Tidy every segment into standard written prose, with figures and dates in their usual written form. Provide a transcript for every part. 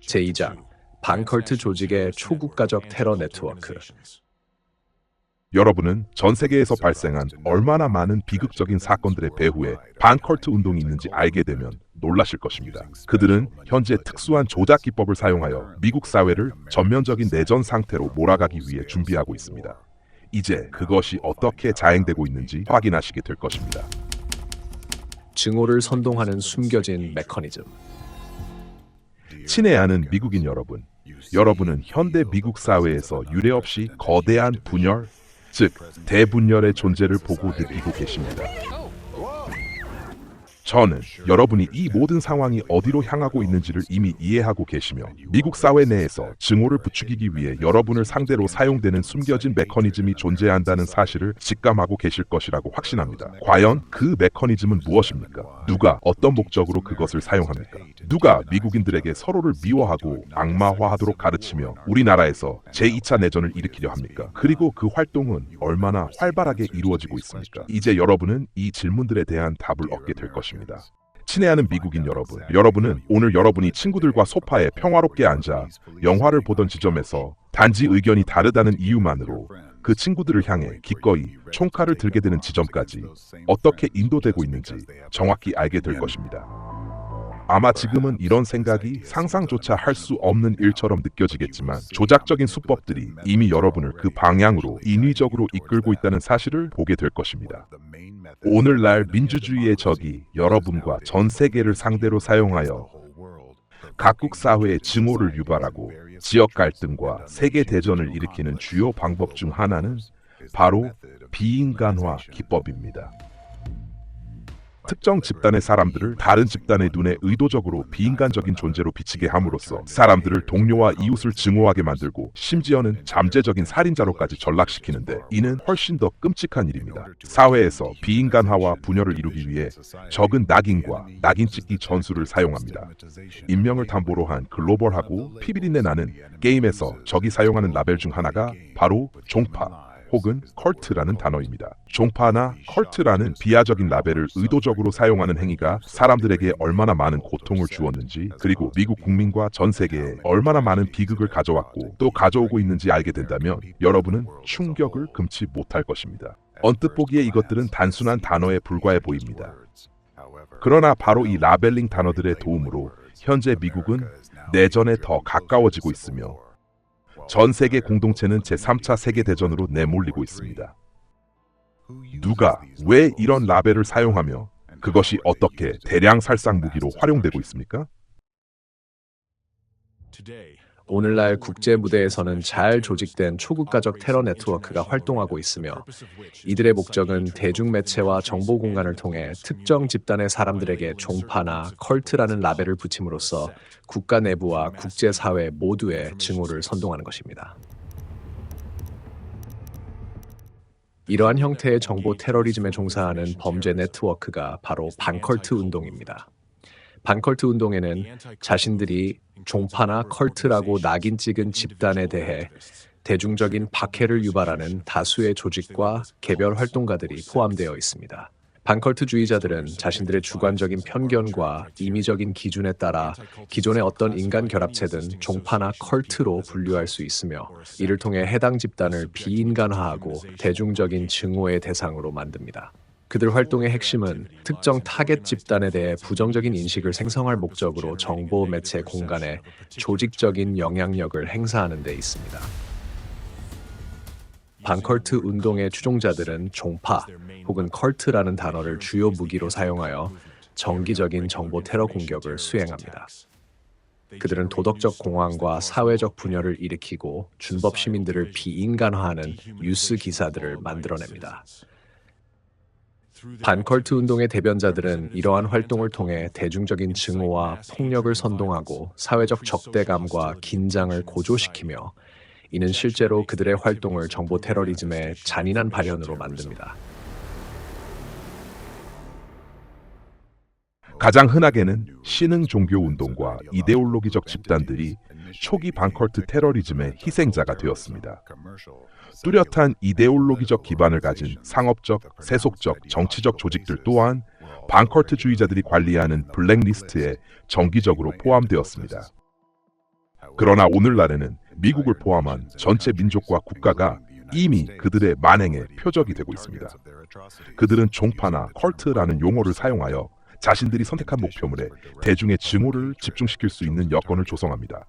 제2장 반컬트 조직의 초국가적 테러 네트워크. 여러분은 전 세계에서 발생한 얼마나 많은 비극적인 사건들의 배후에 반컬트 운동이 있는지 알게 되면 놀라실 것입니다. 그들은 현재 특수한 조작 기법을 사용하여 미국 사회를 전면적인 내전 상태로 몰아가기 위해 준비하고 있습니다. 이제 그것이 어떻게 자행되고 있는지 확인하시게 될 것입니다. 증오를 선동하는 숨겨진 메커니즘. 친애하는 미국인 여러분, 여러분은 현대 미국 사회에서 유례없이 거대한 분열, 즉 대분열의 존재를 보고 느끼고 계십니다. 저는 여러분이 이 모든 상황이 어디로 향하고 있는지를 이미 이해하고 계시며 미국 사회 내에서 증오를 부추기기 위해 여러분을 상대로 사용되는 숨겨진 메커니즘이 존재한다는 사실을 직감하고 계실 것이라고 확신합니다. 과연 그 메커니즘은 무엇입니까? 누가 어떤 목적으로 그것을 사용합니까? 누가 미국인들에게 서로를 미워하고 악마화하도록 가르치며 우리나라에서 제2차 내전을 일으키려 합니까? 그리고 그 활동은 얼마나 활발하게 이루어지고 있습니까? 이제 여러분은 이 질문들에 대한 답을 얻게 될 것입니다. 친애하는 미국인 여러분, 여러분은 오늘 여러분이 친구들과 소파에 평화롭게 앉아 영화를 보던 지점에서 단지 의견이 다르다는 이유만으로 그 친구들을 향해 기꺼이 총칼을 들게 되는 지점까지 어떻게 인도되고 있는지 정확히 알게 될 것입니다. 아마 지금은 이런 생각이 상상조차 할 수 없는 일처럼 느껴지겠지만 조작적인 수법들이 이미 여러분을 그 방향으로 인위적으로 이끌고 있다는 사실을 보게 될 것입니다. 오늘날 민주주의의 적이 여러분과 전 세계를 상대로 사용하여 각국 사회의 증오를 유발하고 지역 갈등과 세계 대전을 일으키는 주요 방법 중 하나는 바로 비인간화 기법입니다. 특정 집단의 사람들을 다른 집단의 눈에 의도적으로 비인간적인 존재로 비치게 함으로써 사람들을 동료와 이웃을 증오하게 만들고 심지어는 잠재적인 살인자로까지 전락시키는데 이는 훨씬 더 끔찍한 일입니다. 사회에서 비인간화와 분열을 이루기 위해 적은 낙인과 낙인 찍기 전술을 사용합니다. 인명을 담보로 한 글로벌하고 피비린내 나는 게임에서 적이 사용하는 라벨 중 하나가 바로 종파 혹은 컬트라는 단어입니다. 종파나 컬트라는 비하적인 라벨을 의도적으로 사용하는 행위가 사람들에게 얼마나 많은 고통을 주었는지, 그리고 미국 국민과 전 세계에 얼마나 많은 비극을 가져왔고 또 가져오고 있는지 알게 된다면 여러분은 충격을 금치 못할 것입니다. 언뜻 보기에 이것들은 단순한 단어에 불과해 보입니다. 그러나 바로 이 라벨링 단어들의 도움으로 현재 미국은 내전에 더 가까워지고 있으며 전 세계 공동체는 제3차 세계대전으로 내몰리고 있습니다. 누가 왜 이런 라벨을 사용하며 그것이 어떻게 대량 살상 무기로 활용되고 있습니까? 오늘날 국제 무대에서는 잘 조직된 초국가적 테러 네트워크가 활동하고 있으며 이들의 목적은 대중매체와 정보 공간을 통해 특정 집단의 사람들에게 종파나 컬트라는 라벨을 붙임으로써 국가 내부와 국제사회 모두의 증오를 선동하는 것입니다. 이러한 형태의 정보 테러리즘에 종사하는 범죄 네트워크가 바로 반컬트 운동입니다. 반컬트 운동에는 자신들이 종파나 컬트라고 낙인 찍은 집단에 대해 대중적인 박해를 유발하는 다수의 조직과 개별 활동가들이 포함되어 있습니다. 반컬트주의자들은 자신들의 주관적인 편견과 임의적인 기준에 따라 기존의 어떤 인간 결합체든 종파나 컬트로 분류할 수 있으며 이를 통해 해당 집단을 비인간화하고 대중적인 증오의 대상으로 만듭니다. 그들 활동의 핵심은 특정 타겟 집단에 대해 부정적인 인식을 생성할 목적으로 정보 매체 공간에 조직적인 영향력을 행사하는 데 있습니다. 반컬트 운동의 추종자들은 종파 혹은 컬트라는 단어를 주요 무기로 사용하여 정기적인 정보 테러 공격을 수행합니다. 그들은 도덕적 공황과 사회적 분열을 일으키고 준법 시민들을 비인간화하는 뉴스 기사들을 만들어냅니다. 반컬트 운동의 대변자들은 이러한 활동을 통해 대중적인 증오와 폭력을 선동하고 사회적 적대감과 긴장을 고조시키며 이는 실제로 그들의 활동을 정보 테러리즘의 잔인한 발현으로 만듭니다. 가장 흔하게는 신흥 종교 운동과 이데올로기적 집단들이 초기 반컬트 테러리즘의 희생자가 되었습니다. 뚜렷한 이데올로기적 기반을 가진 상업적, 세속적, 정치적 조직들 또한 반컬트주의자들이 관리하는 블랙리스트에 정기적으로 포함되었습니다. 그러나 오늘날에는 미국을 포함한 전체 민족과 국가가 이미 그들의 만행의 표적이 되고 있습니다. 그들은 종파나 컬트라는 용어를 사용하여 자신들이 선택한 목표물에 대중의 증오를 집중시킬 수 있는 여건을 조성합니다.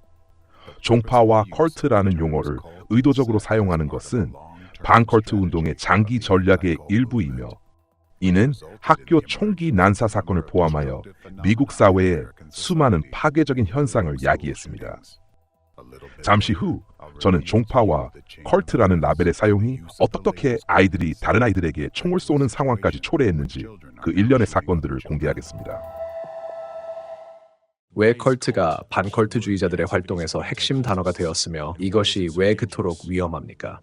종파와 컬트라는 용어를 의도적으로 사용하는 것은 반컬트 운동의 장기 전략의 일부이며, 이는 학교 총기 난사 사건을 포함하여 미국 사회의 수많은 파괴적인 현상을 야기했습니다. 잠시 후 저는 종파와 컬트라는 라벨의 사용이 어떻게 아이들이 다른 아이들에게 총을 쏘는 상황까지 초래했는지 그 일련의 사건들을 공개하겠습니다. 왜 컬트가 반컬트주의자들의 활동에서 핵심 단어가 되었으며 이것이 왜 그토록 위험합니까?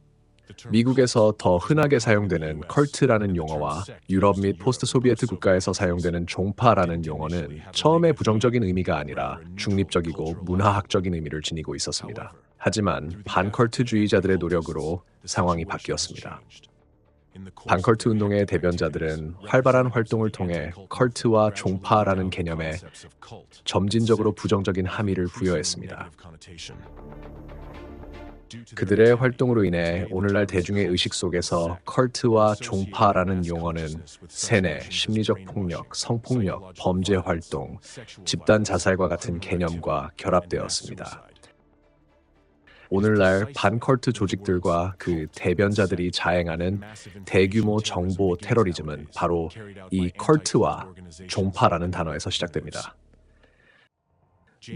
미국에서 더 흔하게 사용되는 컬트라는 용어와 유럽 및 포스트 소비에트 국가에서 사용되는 종파라는 용어는 처음에 부정적인 의미가 아니라 중립적이고 문화학적인 의미를 지니고 있었습니다. 하지만 반컬트주의자들의 노력으로 상황이 바뀌었습니다. 반컬트 운동의 대변자들은 활발한 활동을 통해 컬트와 종파라는 개념에 점진적으로 부정적인 함의를 부여했습니다. 그들의 활동으로 인해 오늘날 대중의 의식 속에서 컬트와 종파라는 용어는 세뇌, 심리적 폭력, 성폭력, 범죄 활동, 집단 자살과 같은 개념과 결합되었습니다. 오늘날 반컬트 조직들과 그 대변자들이 자행하는 대규모 정보 테러리즘은 바로 이 컬트와 종파라는 단어에서 시작됩니다.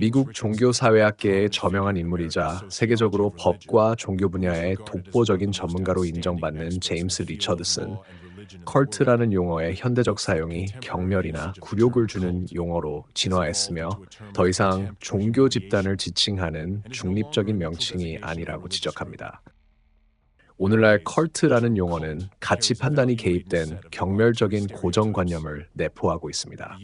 미국 종교사회학계의 저명한 인물이자 세계적으로 법과 종교 분야의 독보적인 전문가로 인정받는 제임스 리처드슨, 컬트라는 용어의 현대적 사용이 경멸이나 굴욕을 주는 용어로 진화했으며 더 이상 종교 집단을 지칭하는 중립적인 명칭이 아니라고 지적합니다. 오늘날 컬트라는 용어는 가치 판단이 개입된 경멸적인 고정관념을 내포하고 있습니다.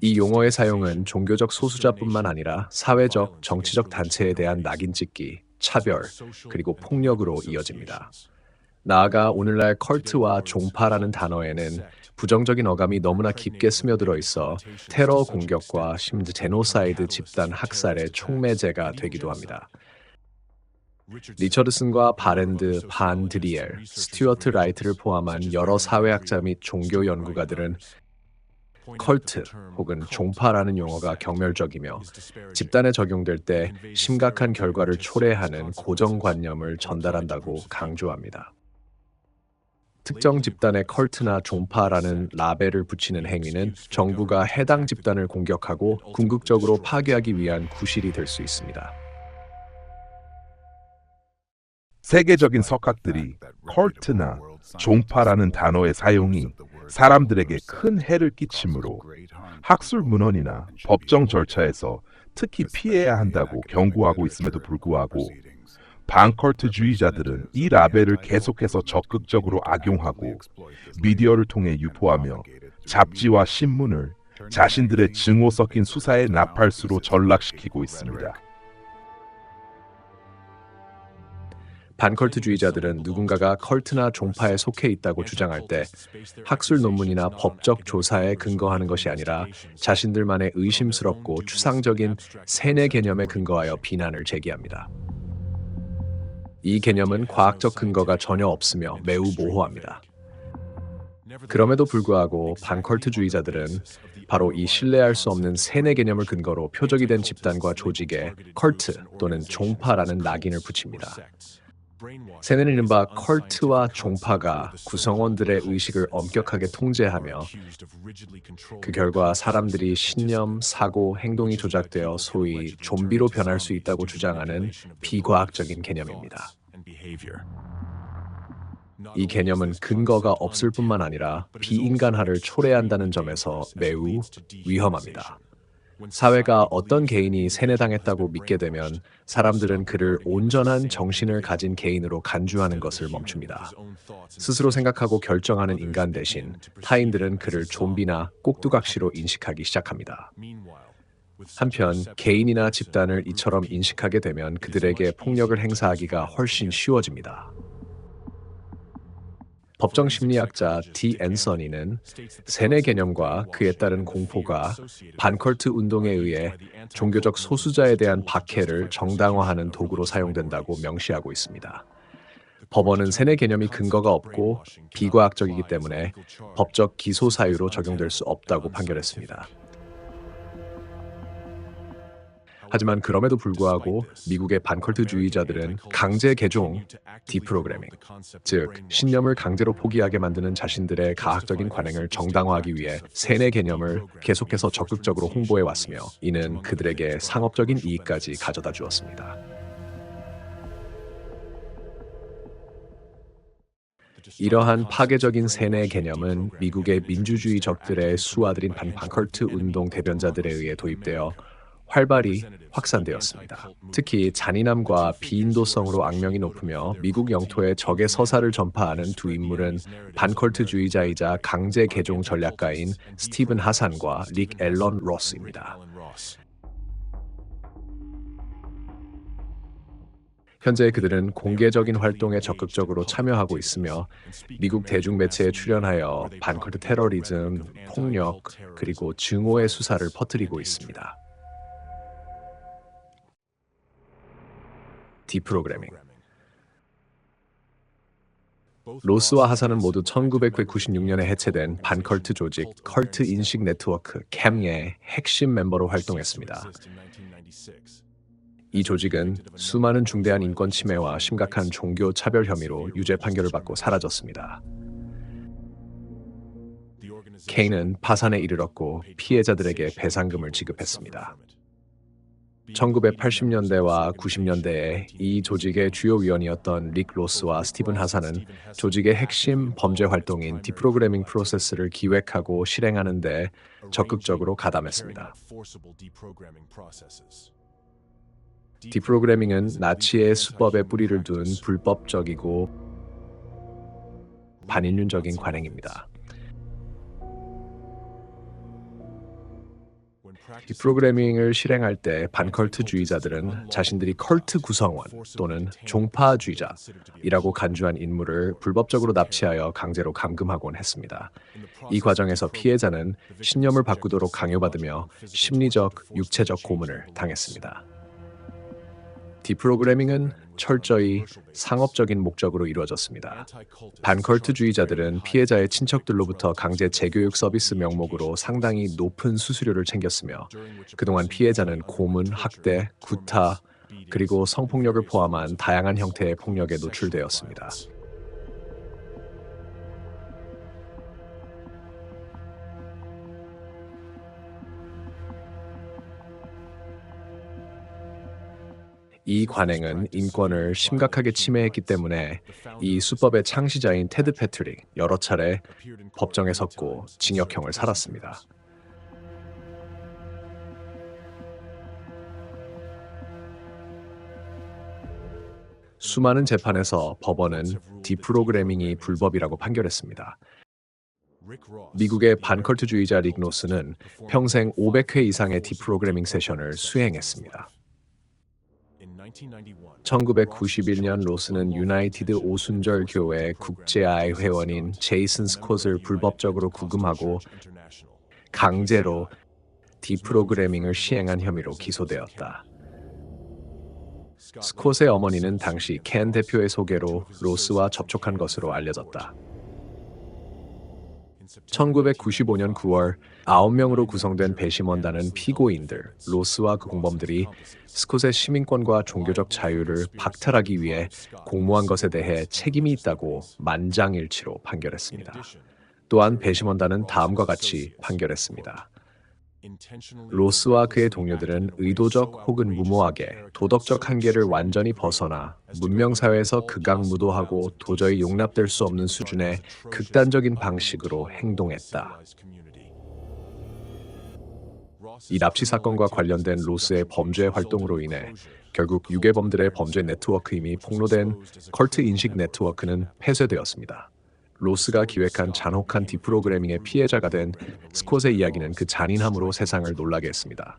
이 용어의 사용은 종교적 소수자뿐만 아니라 사회적, 정치적 단체에 대한 낙인 찍기, 차별, 그리고 폭력으로 이어집니다. 나아가 오늘날 컬트와 종파라는 단어에는 부정적인 어감이 너무나 깊게 스며들어 있어 테러 공격과 심지어 제노사이드 집단 학살의 촉매제가 되기도 합니다. 리처드슨과 바렌드, 반 드리엘, 스튜어트 라이트를 포함한 여러 사회학자 및 종교 연구가들은 컬트 혹은 종파라는 용어가 경멸적이며 집단에 적용될 때 심각한 결과를 초래하는 고정관념을 전달한다고 강조합니다. 특정 집단의 컬트나 종파라는 라벨을 붙이는 행위는 정부가 해당 집단을 공격하고 궁극적으로 파괴하기 위한 구실이 될 수 있습니다. 세계적인 석학들이 컬트나 종파라는 단어의 사용이 사람들에게 큰 해를 끼치므로 학술 문헌이나 법정 절차에서 특히 피해야 한다고 경고하고 있음에도 불구하고 반컬트주의자들은 이 라벨을 계속해서 적극적으로 악용하고 미디어를 통해 유포하며 잡지와 신문을 자신들의 증오 섞인 수사의 나팔수로 전락시키고 있습니다. 반컬트주의자들은 누군가가 컬트나 종파에 속해 있다고 주장할 때 학술 논문이나 법적 조사에 근거하는 것이 아니라 자신들만의 의심스럽고 추상적인 세뇌 개념에 근거하여 비난을 제기합니다. 이 개념은 과학적 근거가 전혀 없으며 매우 모호합니다. 그럼에도 불구하고 반컬트주의자들은 바로 이 신뢰할 수 없는 세뇌 개념을 근거로 표적이 된 집단과 조직에 컬트 또는 종파라는 낙인을 붙입니다. 세뇌는 이른바 컬트와 종파가 구성원들의 의식을 엄격하게 통제하며 그 결과 사람들이 신념, 사고, 행동이 조작되어 소위 좀비로 변할 수 있다고 주장하는 비과학적인 개념입니다. 이 개념은 근거가 없을 뿐만 아니라 비인간화를 초래한다는 점에서 매우 위험합니다. 사회가 어떤 개인이 세뇌당했다고 믿게 되면 사람들은 그를 온전한 정신을 가진 개인으로 간주하는 것을 멈춥니다. 스스로 생각하고 결정하는 인간 대신 타인들은 그를 좀비나 꼭두각시로 인식하기 시작합니다. 한편 개인이나 집단을 이처럼 인식하게 되면 그들에게 폭력을 행사하기가 훨씬 쉬워집니다. 법정 심리학자 디 앤서니는 세뇌 개념과 그에 따른 공포가 반컬트 운동에 의해 종교적 소수자에 대한 박해를 정당화하는 도구로 사용된다고 명시하고 있습니다. 법원은 세뇌 개념이 근거가 없고 비과학적이기 때문에 법적 기소 사유로 적용될 수 없다고 판결했습니다. 하지만 그럼에도 불구하고 미국의 반컬트주의자들은 강제 개종, 디프로그래밍, 즉 신념을 강제로 포기하게 만드는 자신들의 가학적인 관행을 정당화하기 위해 세뇌 개념을 계속해서 적극적으로 홍보해 왔으며 이는 그들에게 상업적인 이익까지 가져다 주었습니다. 이러한 파괴적인 세뇌 개념은 미국의 민주주의 적들의 수하들인 반컬트 운동 대변자들에 의해 도입되어 활발히 확산되었습니다. 특히 잔인함과 비인도성으로 악명이 높으며 미국 영토에 적의 서사를 전파하는 두 인물은 반컬트주의자이자 강제 개종 전략가인 스티븐 하산과 릭 앨런 로스입니다. 현재 그들은 공개적인 활동에 적극적으로 참여하고 있으며 미국 대중매체에 출연하여 반컬트 테러리즘, 폭력, 그리고 증오의 수사를 퍼뜨리고 있습니다. 디프로그래밍. 로스와 하산은 모두 1996년에 해체된 반컬트 조직 컬트 인식 네트워크 캠의 핵심 멤버로 활동했습니다. 이 조직은 수많은 중대한 인권 침해와 심각한 종교 차별 혐의로 유죄 판결을 받고 사라졌습니다. K는 파산에 이르렀고 피해자들에게 배상금을 지급했습니다. 1980년대와 90년대에 이 조직의 주요 위원이었던 릭 로스와 스티븐 하산은 조직의 핵심 범죄 활동인 디프로그래밍 프로세스를 기획하고 실행하는 데 적극적으로 가담했습니다. 디프로그래밍은 나치의 수법에 뿌리를 둔 불법적이고 반인륜적인 관행입니다. 디프로그래밍을 실행할 때 반컬트주의자들은 자신들이 컬트 구성원 또는 종파주의자이라고 간주한 인물을 불법적으로 납치하여 강제로 감금하곤 했습니다. 이 과정에서 피해자는 신념을 바꾸도록 강요받으며 심리적, 육체적 고문을 당했습니다. 디프로그래밍은 철저히 상업적인 목적으로 이루어졌습니다. 반컬트주의자들은 피해자의 친척들로부터 강제 재교육 서비스 명목으로 상당히 높은 수수료를 챙겼으며 그동안 피해자는 고문, 학대, 구타, 그리고 성폭력을 포함한 다양한 형태의 폭력에 노출되었습니다. 이 관행은 인권을 심각하게 침해했기 때문에 이 수법의 창시자인 테드 패트릭 여러 차례 법정에 섰고 징역형을 살았습니다. 수많은 재판에서 법원은 디프로그래밍이 불법이라고 판결했습니다. 미국의 반컬트주의자 릭 로스는 평생 500회 이상의 디프로그래밍 세션을 수행했습니다. 1991년 로스는 유나이티드 오순절 교회 국제아이 회원인 제이슨 스콧을 불법적으로 구금하고 강제로 디프로그래밍을 시행한 혐의로 기소되었다. 스콧의 어머니는 당시 켄 대표의 소개로 로스와 접촉한 것으로 알려졌다. 1995년 9월 9명으로 구성된 배심원단은 피고인들, 로스와 그 공범들이 스콧의 시민권과 종교적 자유를 박탈하기 위해 공모한 것에 대해 책임이 있다고 만장일치로 판결했습니다. 또한 배심원단은 다음과 같이 판결했습니다. 로스와 그의 동료들은 의도적 혹은 무모하게 도덕적 한계를 완전히 벗어나 문명사회에서 극악무도하고 도저히 용납될 수 없는 수준의 극단적인 방식으로 행동했다. 이 납치 사건과 관련된 로스의 범죄 활동으로 인해 결국 유괴범들의 범죄 네트워크임이 폭로된 컬트 인식 네트워크는 폐쇄되었습니다. 로스가 기획한 잔혹한 디프로그래밍의 피해자가 된 스콧의 이야기는 그 잔인함으로 세상을 놀라게 했습니다.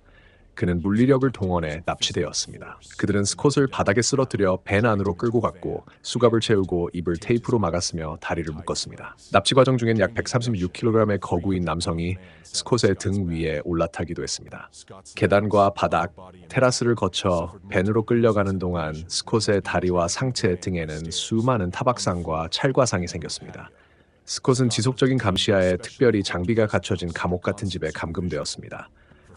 그는 물리력을 동원해 납치되었습니다. 그들은 스콧을 바닥에 쓰러뜨려 밴 안으로 끌고 갔고 수갑을 채우고 입을 테이프로 막았으며 다리를 묶었습니다. 납치 과정 중엔 약 136kg의 거구인 남성이 스콧의 등 위에 올라타기도 했습니다. 계단과 바닥, 테라스를 거쳐 밴으로 끌려가는 동안 스콧의 다리와 상체 등에는 수많은 타박상과 찰과상이 생겼습니다. 스콧은 지속적인 감시하에 특별히 장비가 갖춰진 감옥 같은 집에 감금되었습니다.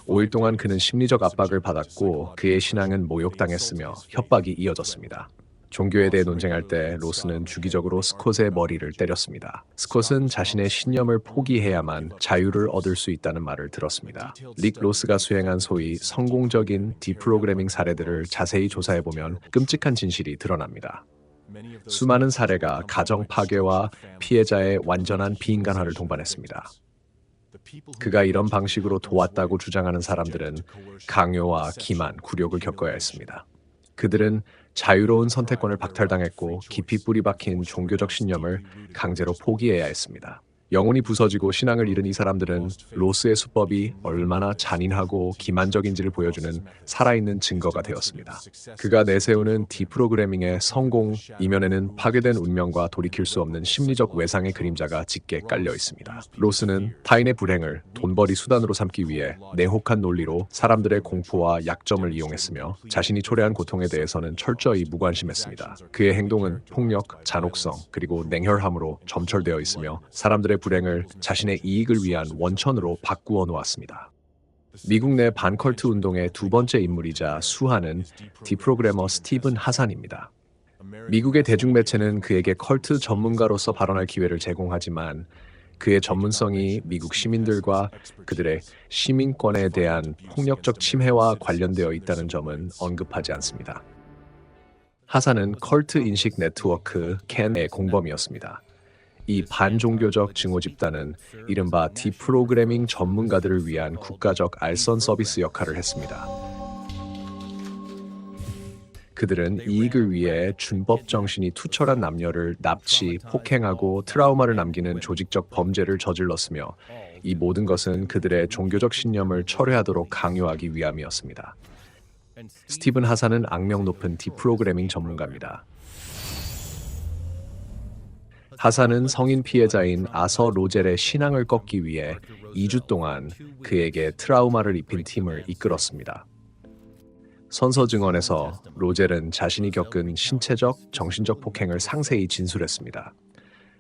5일 동안 그는 심리적 압박을 받았고 그의 신앙은 모욕당했으며 협박이 이어졌습니다. 종교에 대해 논쟁할 때 로스는 주기적으로 스콧의 머리를 때렸습니다. 스콧은 자신의 신념을 포기해야만 자유를 얻을 수 있다는 말을 들었습니다. 릭 로스가 수행한 소위 성공적인 디프로그래밍 사례들을 자세히 조사해보면 끔찍한 진실이 드러납니다. 수많은 사례가 가정 파괴와 피해자의 완전한 비인간화를 동반했습니다. 그가 이런 방식으로 도왔다고 주장하는 사람들은 강요와 기만, 굴욕을 겪어야 했습니다. 그들은 자유로운 선택권을 박탈당했고 깊이 뿌리 박힌 종교적 신념을 강제로 포기해야 했습니다. 영혼이 부서지고 신앙을 잃은 이 사람들은 로스의 수법이 얼마나 잔인하고 기만적인지를 보여주는 살아있는 증거가 되었습니다. 그가 내세우는 디프로그래밍의 성공 이면에는 파괴된 운명과 돌이킬 수 없는 심리적 외상의 그림자가 짙게 깔려 있습니다. 로스는 타인의 불행을 돈벌이 수단으로 삼기 위해 내혹한 논리로 사람들의 공포와 약점을 이용했으며 자신이 초래한 고통에 대해서는 철저히 무관심했습니다. 그의 행동은 폭력, 잔혹성, 그리고 냉혈함으로 점철되어 있으며 사람들의 불행을 자신의 이익을 위한 원천으로 바꾸어 놓았습니다. 미국 내 반컬트 운동의 두 번째 인물이자 수하는 디프로그래머 스티븐 하산입니다. 미국의 대중매체는 그에게 컬트 전문가로서 발언할 기회를 제공하지만 그의 전문성이 미국 시민들과 그들의 시민권에 대한 폭력적 침해와 관련되어 있다는 점은 언급하지 않습니다. 하산은 컬트 인식 네트워크 캔의 공범이었습니다. 이 반종교적 증오 집단은 이른바 디프로그래밍 전문가들을 위한 국가적 알선 서비스 역할을 했습니다. 그들은 이익을 위해 준법 정신이 투철한 남녀를 납치, 폭행하고 트라우마를 남기는 조직적 범죄를 저질렀으며 이 모든 것은 그들의 종교적 신념을 철회하도록 강요하기 위함이었습니다. 스티븐 하산은 악명 높은 디프로그래밍 전문가입니다. 하산은 성인 피해자인 아서 로젤의 신앙을 꺾기 위해 2주 동안 그에게 트라우마를 입힌 팀을 이끌었습니다. 선서 증언에서 로젤은 자신이 겪은 신체적, 정신적 폭행을 상세히 진술했습니다.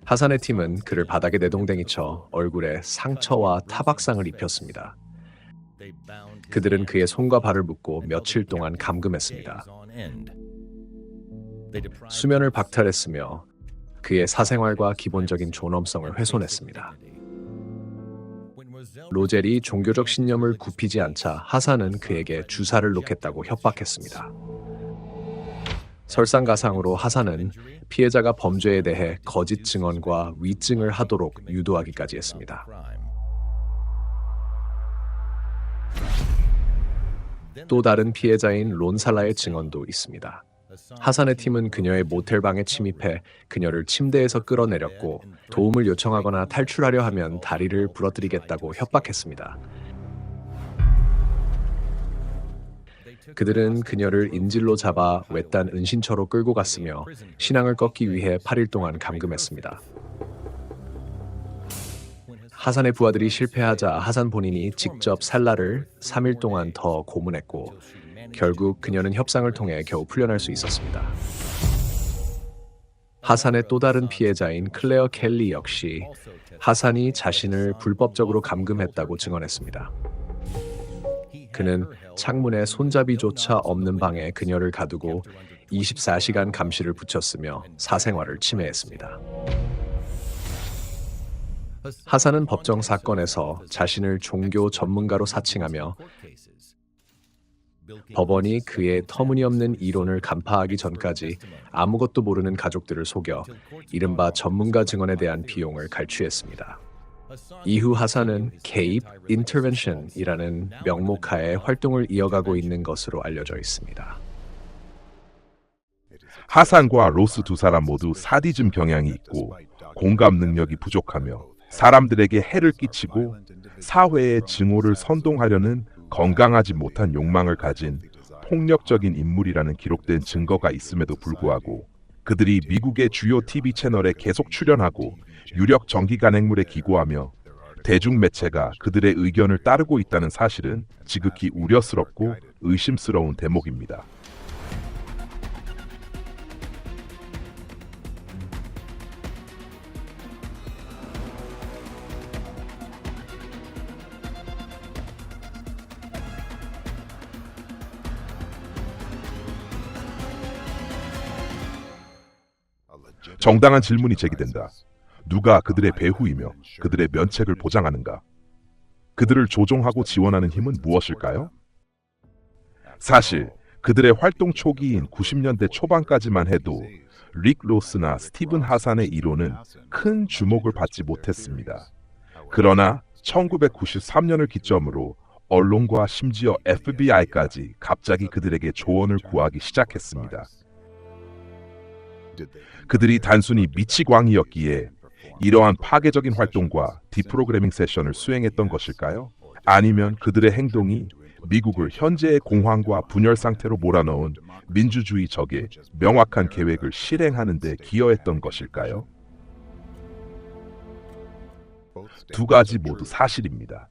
하산의 팀은 그를 바닥에 내동댕이쳐 얼굴에 상처와 타박상을 입혔습니다. 그들은 그의 손과 발을 묶고 며칠 동안 감금했습니다. 수면을 박탈했으며 그의 사생활과 기본적인 존엄성을 훼손했습니다. 로젤이 종교적 신념을 굽히지 않자 하산은 그에게 주사를 놓겠다고 협박했습니다. 설상가상으로 하산은 피해자가 범죄에 대해 거짓 증언과 위증을 하도록 유도하기까지 했습니다. 또 다른 피해자인 론살라의 증언도 있습니다. 하산의 팀은 그녀의 모텔방에 침입해 그녀를 침대에서 끌어내렸고 도움을 요청하거나 탈출하려 하면 다리를 부러뜨리겠다고 협박했습니다. 그들은 그녀를 인질로 잡아 외딴 은신처로 끌고 갔으며 신앙을 꺾기 위해 8일 동안 감금했습니다. 하산의 부하들이 실패하자 하산 본인이 직접 살라를 3일 동안 더 고문했고 결국 그녀는 협상을 통해 겨우 풀려날 수 있었습니다. 하산의 또 다른 피해자인 클레어 켈리 역시 하산이 자신을 불법적으로 감금했다고 증언했습니다. 그는 창문에 손잡이조차 없는 방에 그녀를 가두고 24시간 감시를 붙였으며 사생활을 침해했습니다. 하산은 법정 사건에서 자신을 종교 전문가로 사칭하며 법원이 그의 터무니없는 이론을 간파하기 전까지 아무것도 모르는 가족들을 속여 이른바 전문가 증언에 대한 비용을 갈취했습니다. 이후 하산은 개입, intervention이라는 명목하에 활동을 이어가고 있는 것으로 알려져 있습니다. 하산과 로스 두 사람 모두 사디즘 경향이 있고 공감 능력이 부족하며 사람들에게 해를 끼치고 사회의 증오를 선동하려는 건강하지 못한 욕망을 가진 폭력적인 인물이라는 기록된 증거가 있음에도 불구하고 그들이 미국의 주요 TV 채널에 계속 출연하고 유력 정기 간행물에 기고하며 대중매체가 그들의 의견을 따르고 있다는 사실은 지극히 우려스럽고 의심스러운 대목입니다. 정당한 질문이 제기된다. 누가 그들의 배후이며 그들의 면책을 보장하는가? 그들을 조종하고 지원하는 힘은 무엇일까요? 사실 그들의 활동 초기인 90년대 초반까지만 해도 릭 로스나 스티븐 하산의 이론은 큰 주목을 받지 못했습니다. 그러나 1993년을 기점으로 언론과 심지어 FBI까지 갑자기 그들에게 조언을 구하기 시작했습니다. 그들이 단순히 미치광이였기에 이러한 파괴적인 활동과 디프로그래밍 세션을 수행했던 것일까요? 아니면 그들의 행동이 미국을 현재의 공황과 분열 상태로 몰아넣은 민주주의 적의 명확한 계획을 실행하는 데 기여했던 것일까요? 두 가지 모두 사실입니다.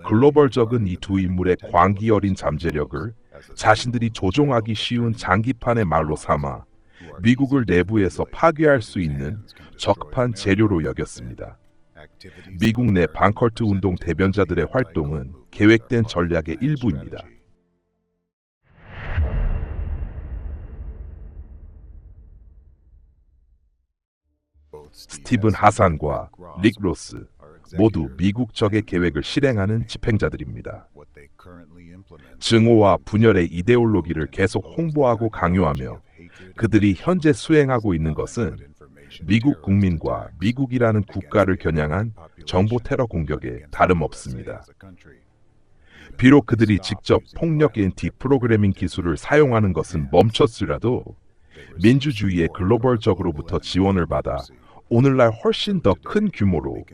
글로벌적은 이 두 인물의 광기 어린 잠재력을 자신들이 조종하기 쉬운 장기판의 말로 삼아 미국을 내부에서 파괴할 수 있는 적합한 재료로 여겼습니다. 미국 내 반컬트 운동 대변자들의 활동은 계획된 전략의 일부입니다. 스티븐 하산과 릭 로스 모두 미국 적의 계획을 실행하는 집행자들입니다. 증오와 분열의 이데올로기를 계속 홍보하고 강요하며 그들이 현재 수행하고 있는 것은 미국 국민과 미국이라는 국가를 겨냥한 정보 테러 공격에 다름없습니다. 비록 그들이 직접 폭력인 디프로그래밍 기술을 사용하는 것은 멈췄으라도 민주주의의 글로벌적으로부터 지원을 받아 오늘날 훨씬 더 큰 규모로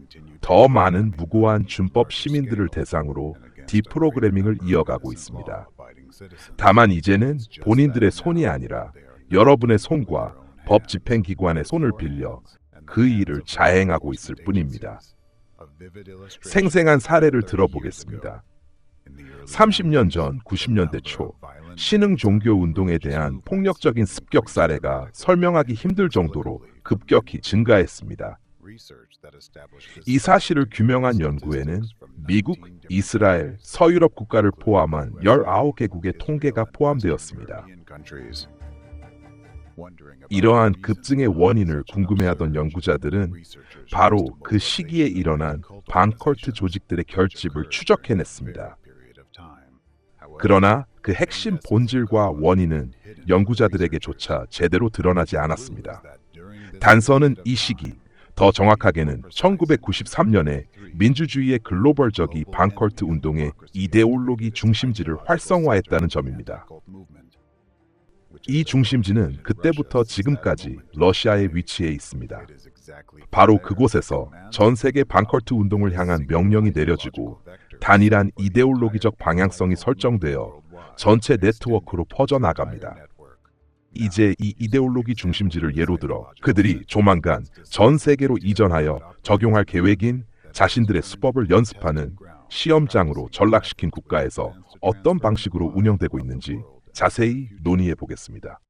더 많은 무고한 준법 시민들을 대상으로 디프로그래밍을 이어가고 있습니다. 다만 이제는 본인들의 손이 아니라 여러분의 손과 법 집행기관의 손을 빌려 그 일을 자행하고 있을 뿐입니다. 생생한 사례를 들어보겠습니다. 30년 전 90년대 초 신흥 종교 운동에 대한 폭력적인 습격 사례가 설명하기 힘들 정도로 급격히 증가했습니다. 이 사실을 규명한 연구에는 미국, 이스라엘, 서유럽 국가를 포함한 19개국의 통계가 포함되었습니다. 이러한 급증의 원인을 궁금해하던 연구자들은 바로 그 시기에 일어난 반컬트 조직들의 결집을 추적해냈습니다. 그러나 그 핵심 본질과 원인은 연구자들에게조차 제대로 드러나지 않았습니다. 단서는 이 시기, 더 정확하게는 1993년에 민주주의의 글로벌적이 반컬트 운동의 이데올로기 중심지를 활성화했다는 점입니다. 이 중심지는 그때부터 지금까지 러시아에 위치해 있습니다. 바로 그곳에서 전 세계 반컬트 운동을 향한 명령이 내려지고 단일한 이데올로기적 방향성이 설정되어 전체 네트워크로 퍼져나갑니다. 이제 이 이데올로기 중심지를 예로 들어 그들이 조만간 전 세계로 이전하여 적용할 계획인 자신들의 수법을 연습하는 시험장으로 전락시킨 국가에서 어떤 방식으로 운영되고 있는지 자세히 논의해 보겠습니다.